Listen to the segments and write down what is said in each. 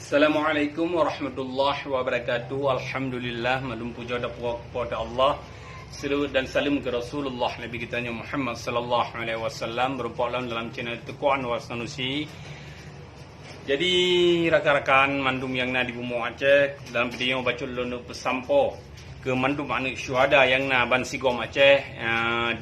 Assalamualaikum warahmatullahi wabarakatuh. Alhamdulillah, madum puja kepada Allah. Salawat dan salam ke Rasulullah Nabi kita Muhammad sallallahu alaihi wasallam, berupa dalam channel Tukuan Wasanusi. Jadi rakan-rakan mandum yang na di Bumi Aceh, dalam video baca lono pesampo ke mandum anak syuhada yang na Ban Sigom Aceh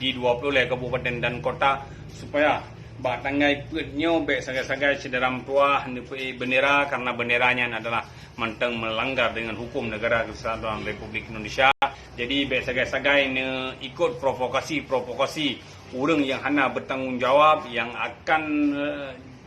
di 20 kabupaten dan kota, supaya batangai putnyo be sagai-sagai sederam tua nepe bendera, karena benderanya adalah manteng melanggar dengan hukum negara kesatuan Republik Indonesia. Jadi be sagai-sagai ne ikut provokasi orang yang hana bertanggung jawab, yang akan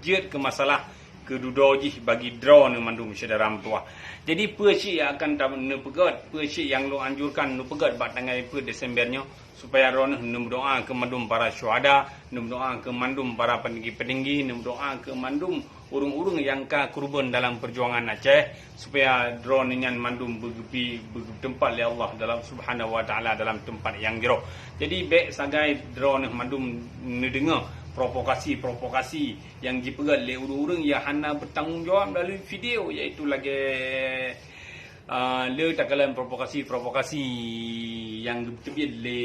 jet ke masalah kedudoji bagi draw ne mandum sederam tua. Jadi persi akan ne pegat, persi yang lo anjurkan ne pegat batangai per Desembernya, supaya ron nem doa ke mandum para syuhada, nem doa ke mandum para peninggi-peninggi, nem doa ke mandum urung-urung yang ka kurban dalam perjuangan Aceh, supaya drone nyan mandum begipi tempat oleh Allah dalam subhanahu wa taala dalam tempat yang jero. Jadi be sagai drone mandum nedengar provokasi yang dipegat oleh urung-urung yang hana bertanggung jawab melalui video, iaitu lagi le takalan provokasi yang terbit le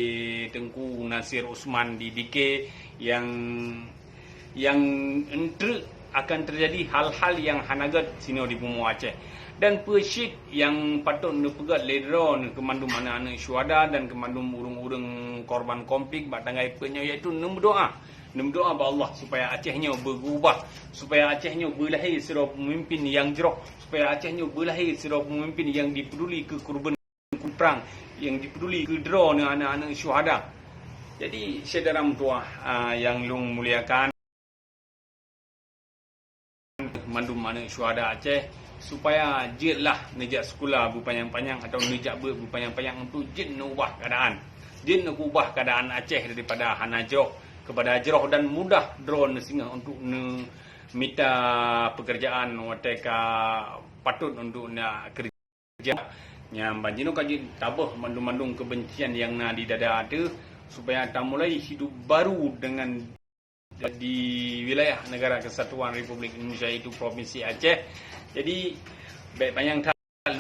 Tengku Nasir Osman di DK yang entre akan terjadi hal-hal yang hanagat sini di Bumi Aceh, dan persyid yang patut dipegat le drone kemandum anak-anak syuhada dan kemandum urung-urung korban konflik batangai penyo, iaitu berdoa ba Allah supaya Acehnya berubah, supaya Acehnya berlahir seorang pemimpin yang jerok, supaya Acehnya berlahir seorang pemimpin yang dipeduli ke korban perang, yang dipeduli ke drone anak-anak syuhada. Jadi saudara tua yang lung muliakan, mandum anak syuhada Aceh, supaya jetlah nejak sekolah berpanjang-panjang atau nejak berpanjang-panjang untuk jet nak ubah keadaan. Jet nak ubah keadaan Aceh daripada hana jerok kepada jeroh, dan mudah drone singa untuk minta pekerjaan mereka patut untuk nak kerja nyam banjino kaji tabah mandung-mandung kebencian yang na di dada ada, supaya tak mulai hidup baru dengan di wilayah negara kesatuan Republik Indonesia, itu Provinsi Aceh. Jadi baik panjang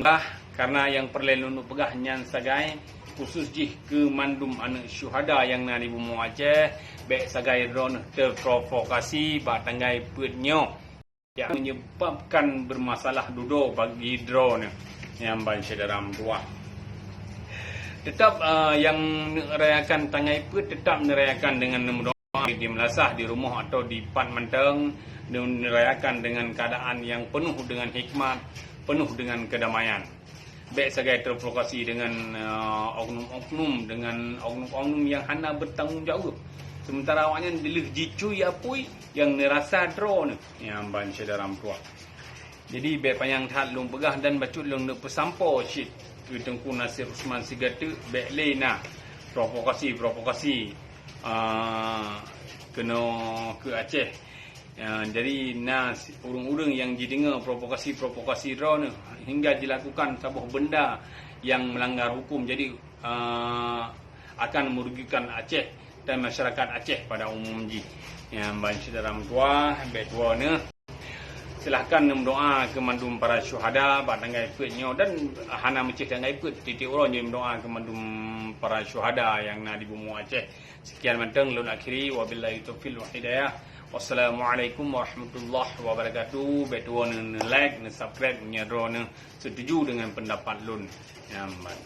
lah, karena yang perlu untuk pegah nyan sagai khusus jih ke mandum anak syuhada yang na di Bumi Aceh, baik sagai drone terprovokasi batangai putnyo yang menyebabkan bermasalah dudo bagi drone yang ban sederam tua. Tetap yang merayakan tangai put tetap merayakan dengan doa di melasah di rumah atau di pat menteng, dan merayakan dengan keadaan yang penuh dengan hikmat, penuh dengan kedamaian. Baik sebagai terprovokasi dengan oknum-oknum, dengan oknum-oknum yang hana bertanggung jawab. Sementara awaknya dilih jicui apui yang nerasa drone yang ban sederam tua. Jadi baik panjang hat long pegah dan bacut long nak pesampo shit ke Tengku Nasir Osman Sigatu, baik lena provokasi kena ke Aceh. Jadi urung-urung yang didengar provokasi drone hingga dilakukan sebuah benda yang melanggar hukum, jadi akan merugikan Aceh dan masyarakat Aceh pada umumnya. Yang banyak dalam tua betua ne, silahkan mendoa ke mandum para syuhada batangai putnyo, dan hana mecih tangai put titik orang yang mendoa ke mandum para syuhada yang na di Bumi Aceh. Sekian manteng lun akhiri, wabillahi taufiq wal hidayah. Wassalamualaikum warahmatullahi wabarakatuh. Betul like, subscribe, nyadro setuju dengan pendapat lun. Nyaman.